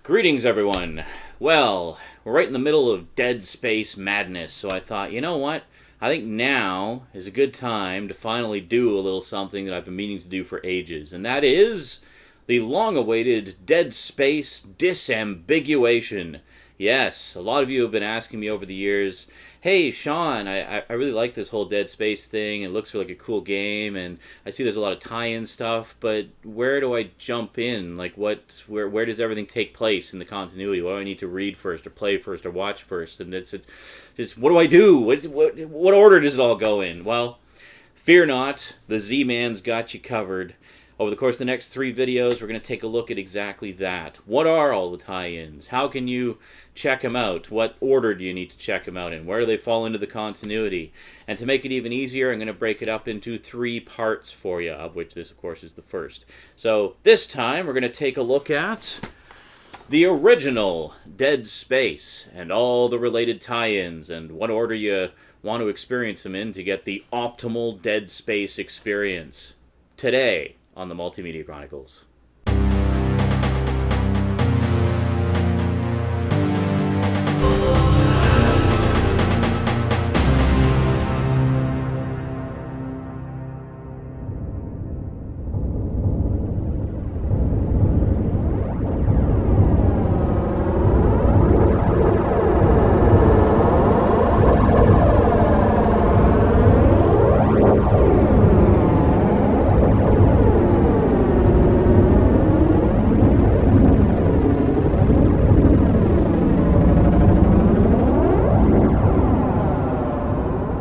Greetings, everyone. Well, we're right in the middle of Dead Space madness, so I thought, you know what? I think now is a good time to finally do a little something that I've been meaning to do for ages, and that is the long-awaited Dead Space Disambiguation. Yes, a lot of you have been asking me over the years, hey, Sean, I really like this whole Dead Space thing. It looks like a cool game, and I see there's a lot of tie-in stuff, but where do I jump in? Like, where does everything take place in the continuity? What do I need to read first, or play first, or watch first? And it's what do I do? What order does it all go in? Well, fear not, the Z-Man's got you covered. Over the course of the next 3 videos, we're going to take a look at exactly that. What are all the tie-ins? How can you check them out? What order do you need to check them out in? Where do they fall into the continuity? And to make it even easier, I'm going to break it up into 3 parts for you, of which this, of course, is the first. So this time, we're going to take a look at the original Dead Space and all the related tie-ins and what order you want to experience them in to get the optimal Dead Space experience. Today on the Multimedia Chronicles.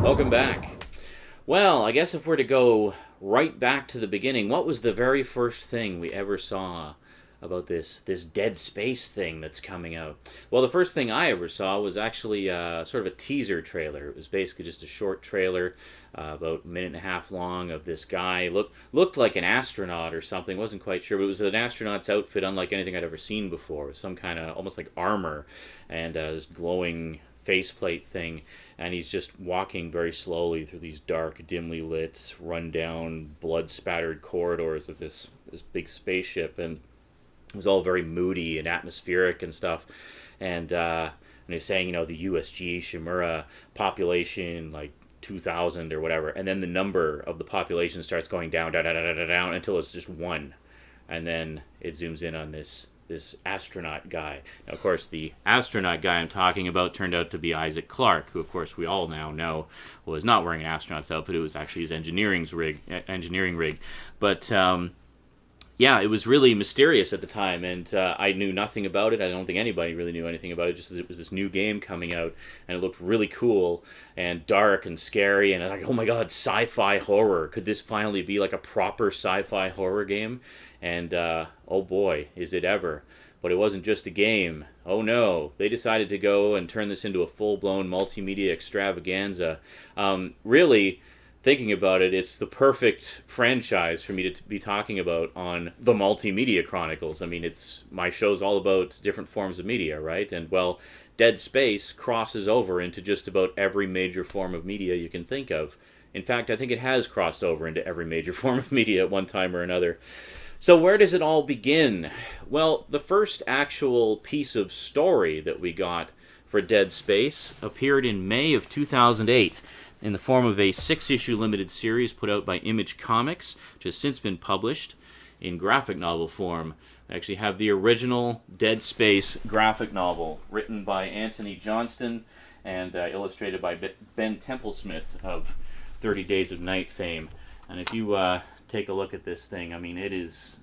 Welcome back. Well, I guess if we're to go right back to the beginning, what was the very first thing we ever saw about this Dead Space thing that's coming out? Well, the first thing I ever saw was actually sort of a teaser trailer. It was basically just a short trailer, about a minute and a half long, of this guy. Looked like an astronaut or something, wasn't quite sure, but it was an astronaut's outfit unlike anything I'd ever seen before. It was some kind of, almost like armor, and this glowing faceplate thing, and he's just walking very slowly through these dark, dimly lit, run-down, blood-spattered corridors of this big spaceship, and it was all very moody and atmospheric and stuff, and he's saying, the USG Shimura population, like 2,000 or whatever, and then the number of the population starts going down, down, until it's just 1, and then it zooms in on this astronaut guy. Now, of course, the astronaut guy I'm talking about turned out to be Isaac Clarke, who, of course, we all now know was not wearing an astronaut's outfit. It was actually his engineering rig. But, yeah, it was really mysterious at the time, and I knew nothing about it. I don't think anybody really knew anything about it, just as it was this new game coming out, and it looked really cool and dark and scary, and I was like, oh my god, sci-fi horror. Could this finally be like a proper sci-fi horror game? And, oh boy, is it ever. But it wasn't just a game. Oh no, they decided to go and turn this into a full-blown multimedia extravaganza. Really, thinking about it, it's the perfect franchise for me to be talking about on the Multimedia Chronicles. I mean, my show's all about different forms of media, right? And, well, Dead Space crosses over into just about every major form of media you can think of. In fact, I think it has crossed over into every major form of media at one time or another. So where does it all begin? Well, the first actual piece of story that we got for Dead Space appeared in May of 2008 in the form of a 6-issue limited series put out by Image Comics, which has since been published in graphic novel form. I actually have the original Dead Space graphic novel written by Anthony Johnston and illustrated by Ben Templesmith of 30 Days of Night fame. And if you take a look at this thing, I mean, it is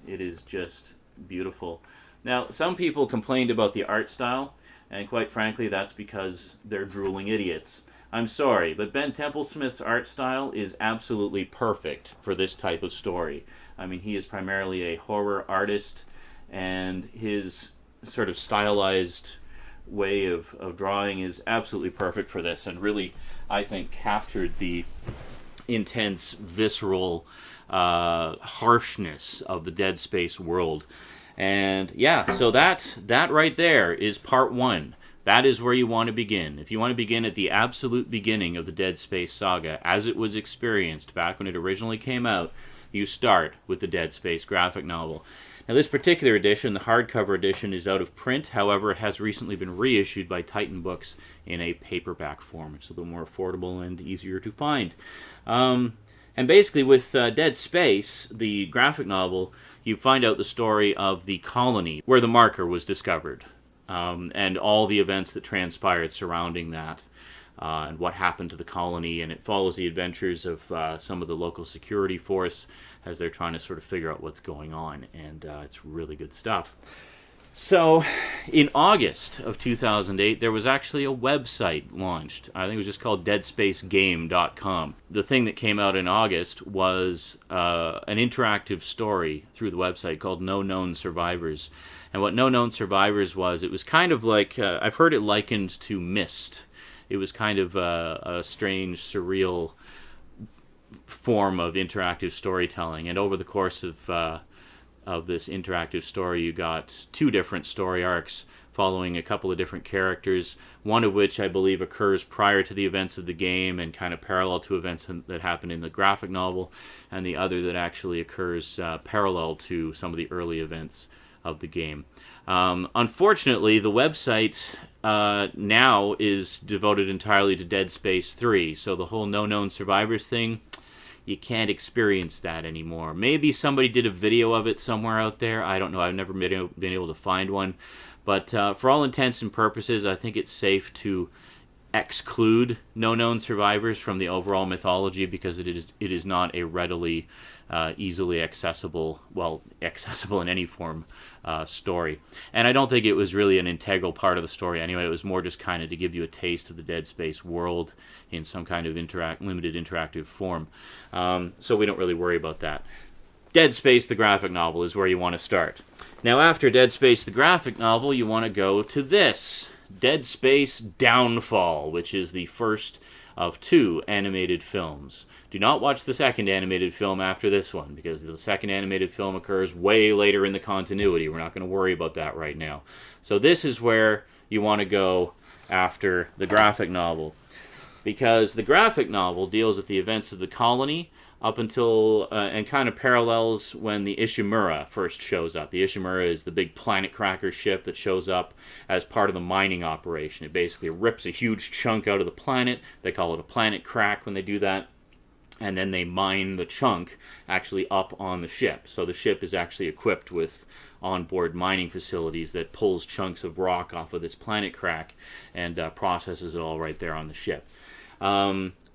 just beautiful. Now, some people complained about the art style, and quite frankly, that's because they're drooling idiots. I'm sorry, but Ben Templesmith's art style is absolutely perfect for this type of story. I mean, he is primarily a horror artist, and his sort of stylized way of drawing is absolutely perfect for this, and really, I think, captured the intense, visceral harshness of the Dead Space world. And yeah, so that right there is part 1. That is where you want to begin. If you want to begin at the absolute beginning of the Dead Space saga, as it was experienced back when it originally came out, you start with the Dead Space graphic novel. Now, this particular edition, the hardcover edition, is out of print. However, it has recently been reissued by Titan Books in a paperback form. It's a little more affordable and easier to find. And basically, with Dead Space, the graphic novel, you find out the story of the colony where the marker was discovered, and all the events that transpired surrounding that, and what happened to the colony. And it follows the adventures of some of the local security force as they're trying to sort of figure out what's going on. And it's really good stuff. So, in August of 2008, there was actually a website launched. I think it was just called deadspacegame.com. The thing that came out in August was an interactive story through the website called No Known Survivors. And what No Known Survivors was, it was kind of like, I've heard it likened to Myst. It was kind of a strange, surreal form of interactive storytelling. And over the course of this interactive story, you got 2 different story arcs following a couple of different characters, one of which I believe occurs prior to the events of the game and kind of parallel to events that happened in the graphic novel, and the other that actually occurs parallel to some of the early events of the game. Unfortunately, the website now is devoted entirely to Dead Space 3, so the whole No Known Survivors thing, you can't experience that anymore. Maybe somebody did a video of it somewhere out there. I don't know. I've never been able to find one. But for all intents and purposes, I think it's safe to exclude No Known Survivors from the overall mythology, because it is not a readily, easily accessible in any form story. And I don't think it was really an integral part of the story anyway. It was more just kind of to give you a taste of the Dead Space world in some kind of limited interactive form. So we don't really worry about that. Dead Space, the graphic novel, is where you want to start. Now, after Dead Space, the graphic novel, you want to go to this, Dead Space Downfall, which is the first of 2 animated films. Do not watch the second animated film after this one, because the second animated film occurs way later in the continuity. We're not going to worry about that right now. So this is where you want to go after the graphic novel, because the graphic novel deals with the events of the colony up until, and kind of parallels when the Ishimura first shows up. The Ishimura is the big planet cracker ship that shows up as part of the mining operation. It basically rips a huge chunk out of the planet. They call it a planet crack when they do that. And then they mine the chunk actually up on the ship. So the ship is actually equipped with onboard mining facilities that pulls chunks of rock off of this planet crack and processes it all right there on the ship.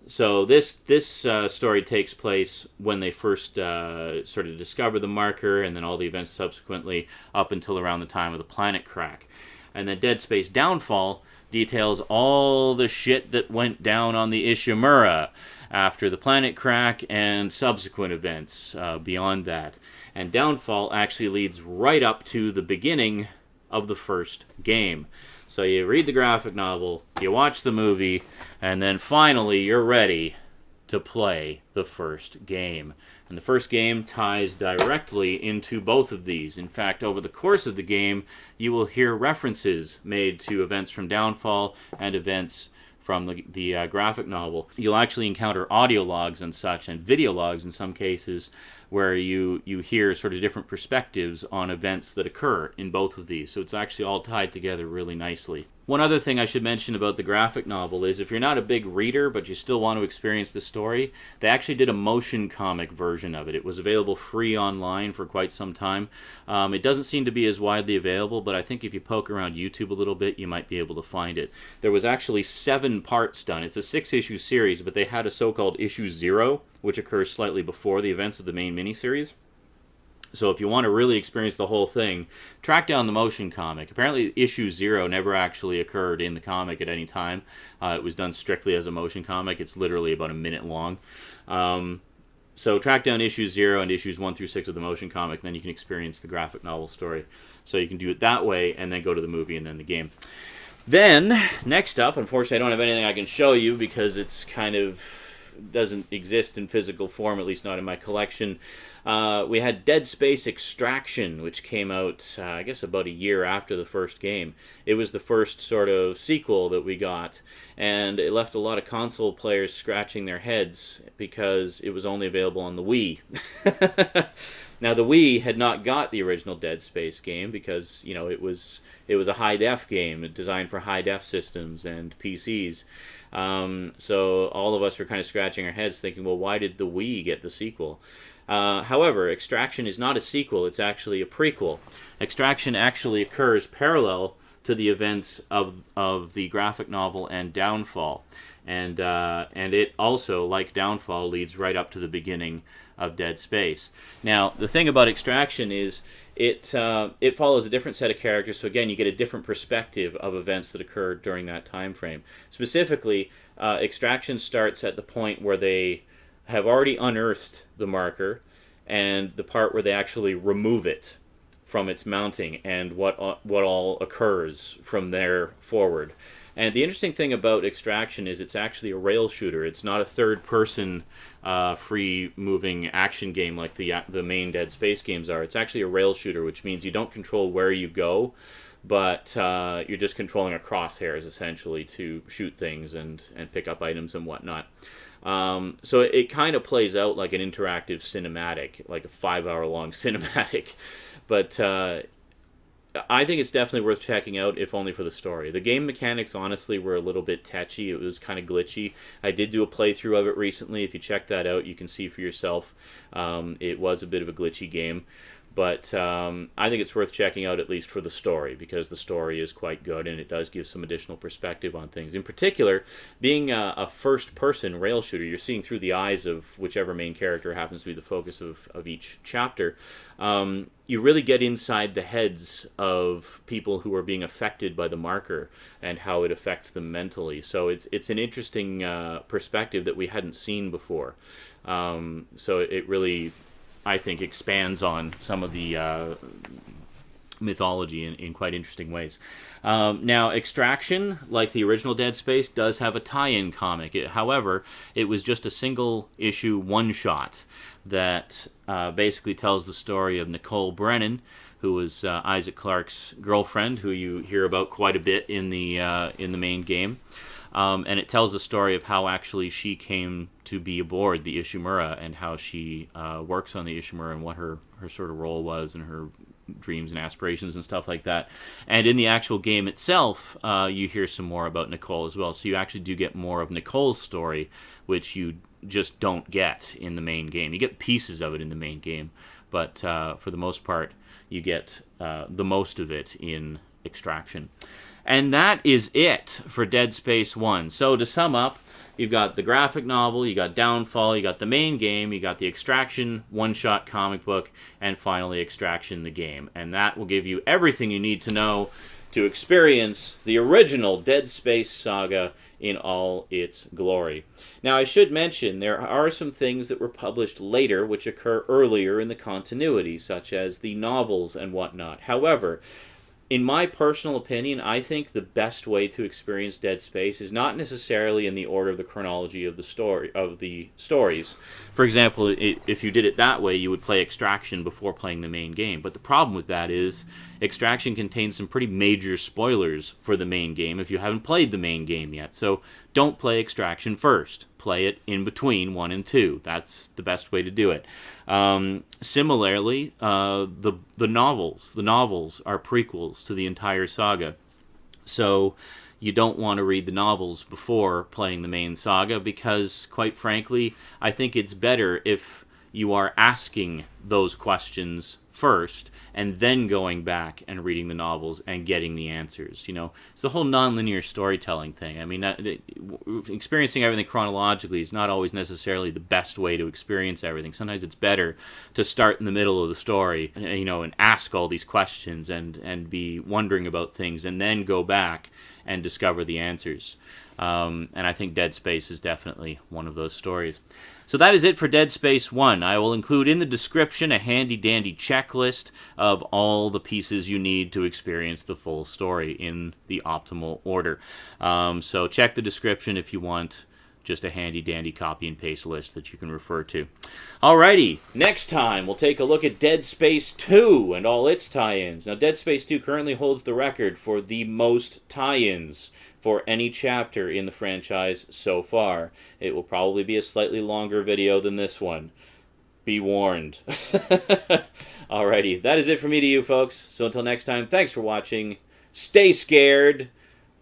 So this story takes place when they first sort of discover the marker, and then all the events subsequently up until around the time of the planet crack. And then Dead Space Downfall details all the shit that went down on the Ishimura after the planet crack and subsequent events beyond that. And Downfall actually leads right up to the beginning of the first game. So you read the graphic novel, you watch the movie, and then finally you're ready to play the first game. And the first game ties directly into both of these. In fact, over the course of the game, you will hear references made to events from Downfall and events from the graphic novel. You'll actually encounter audio logs and such, and video logs in some cases, where you hear sort of different perspectives on events that occur in both of these. So it's actually all tied together really nicely. One other thing I should mention about the graphic novel is if you're not a big reader but you still want to experience the story, they actually did a motion comic version of it. It was available free online for quite some time. It doesn't seem to be as widely available, but I think if you poke around YouTube a little bit, you might be able to find it. There was actually 7 parts done. It's a 6-issue series, but they had a so-called issue 0, which occurs slightly before the events of the main miniseries. So if you want to really experience the whole thing, track down the motion comic. Apparently issue 0 never actually occurred in the comic at any time. It was done strictly as a motion comic. It's literally about a minute long. So track down issue 0 and issues 1 through 6 of the motion comic, then you can experience the graphic novel story. So you can do it that way and then go to the movie and then the game. Then, next up, unfortunately I don't have anything I can show you because it's kind of doesn't exist in physical form, at least not in my collection. We had Dead Space Extraction, which came out, I guess, about a year after the first game. It was the first sort of sequel that we got, and it left a lot of console players scratching their heads because it was only available on the Wii. Now the Wii had not got the original Dead Space game because it was a high def game designed for high def systems and PCs. So all of us were kind of scratching our heads thinking, well, why did the Wii get the sequel? However, Extraction is not a sequel, it's actually a prequel. Extraction actually occurs parallel to the events of the graphic novel and Downfall. And it also, like Downfall, leads right up to the beginning of Dead Space. Now, the thing about Extraction is it follows a different set of characters, so again, you get a different perspective of events that occurred during that time frame. Specifically, Extraction starts at the point where they have already unearthed the marker, and the part where they actually remove it from its mounting, and what all occurs from there forward. And the interesting thing about Extraction is it's actually a rail shooter. It's not a third-person, free-moving action game like the main Dead Space games are. It's actually a rail shooter, which means you don't control where you go, but you're just controlling a crosshairs, essentially, to shoot things and pick up items and whatnot. So it kind of plays out like an interactive cinematic, like a 5-hour-long cinematic. But I think it's definitely worth checking out, if only for the story. The game mechanics, honestly, were a little bit tetchy. It was kind of glitchy. I did do a playthrough of it recently. If you check that out, you can see for yourself. It was a bit of a glitchy game. But I think it's worth checking out, at least for the story, because the story is quite good and it does give some additional perspective on things. In particular, being a first-person rail shooter, you're seeing through the eyes of whichever main character happens to be the focus of each chapter. You really get inside the heads of people who are being affected by the marker and how it affects them mentally. So it's an interesting perspective that we hadn't seen before. So it really, I think, expands on some of the mythology in quite interesting ways. Now, Extraction, like the original Dead Space, does have a tie-in comic. However, it was just a single-issue one-shot that basically tells the story of Nicole Brennan, who was Isaac Clarke's girlfriend, who you hear about quite a bit in the main game. And it tells the story of how actually she came to be aboard the Ishimura and how she works on the Ishimura and what her sort of role was and her dreams and aspirations and stuff like that. And in the actual game itself, you hear some more about Nicole as well. So you actually do get more of Nicole's story, which you just don't get in the main game. You get pieces of it in the main game, but for the most part, you get the most of it in Extraction. And that is it for Dead Space 1. So to sum up, you've got the graphic novel, you got Downfall, you got the main game, you got the Extraction one-shot comic book, and finally Extraction the game. And that will give you everything you need to know to experience the original Dead Space saga in all its glory. Now, I should mention, there are some things that were published later which occur earlier in the continuity, such as the novels and whatnot. However, in my personal opinion, I think the best way to experience Dead Space is not necessarily in the order of the chronology of the stories. For example, if you did it that way, you would play Extraction before playing the main game. But the problem with that is Extraction contains some pretty major spoilers for the main game if you haven't played the main game yet. So don't play Extraction first. Play it in between 1 and 2. That's the best way to do it. Similarly, the novels. The novels are prequels to the entire saga. So you don't want to read the novels before playing the main saga because, quite frankly, I think it's better if you are asking those questions first and then going back and reading the novels and getting the answers. You know, it's the whole nonlinear storytelling thing. I mean, experiencing everything chronologically is not always necessarily the best way to experience everything. Sometimes it's better to start in the middle of the story, you know, and ask all these questions and be wondering about things and then go back and discover the answers. And I think Dead Space is definitely one of those stories. So that is it for Dead Space 1. I will include in the description a handy-dandy checklist of all the pieces you need to experience the full story in the optimal order. So check the description if you want just a handy-dandy copy and paste list that you can refer to. Alrighty, next time we'll take a look at Dead Space 2 and all its tie-ins. Now, Dead Space 2 currently holds the record for the most tie-ins for any chapter in the franchise so far. It will probably be a slightly longer video than this one, Be warned. Alrighty, that is it for me to you folks. So until next time, thanks for watching. Stay scared.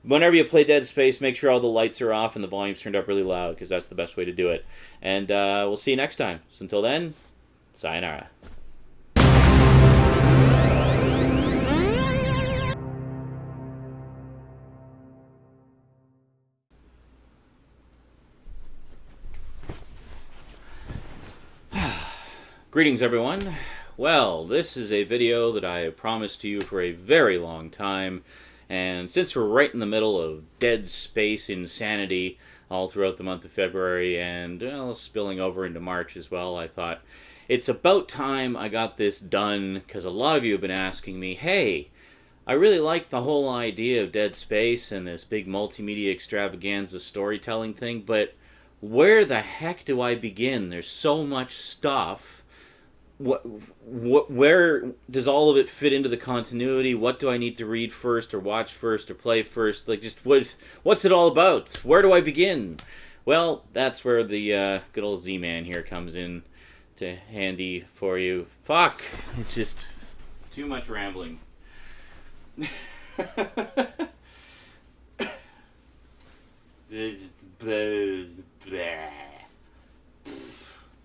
Whenever you play Dead Space, make sure all the lights are off and the volume's turned up really loud, because that's the best way to do it. And we'll see you next time. So until then, sayonara. Greetings, everyone. Well, this is a video that I have promised to you for a very long time. And since we're right in the middle of Dead Space insanity all throughout the month of February and spilling over into March as well, I thought it's about time I got this done, because a lot of you have been asking me, hey, I really like the whole idea of Dead Space and this big multimedia extravaganza storytelling thing, but where the heck do I begin? There's so much stuff. Where does all of it fit into the continuity? What do I need to read first, or watch first, or play first? Like, just what's it all about? Where do I begin? Well, that's where the good old Z-Man here comes in to handy for you. Fuck! It's just too much rambling.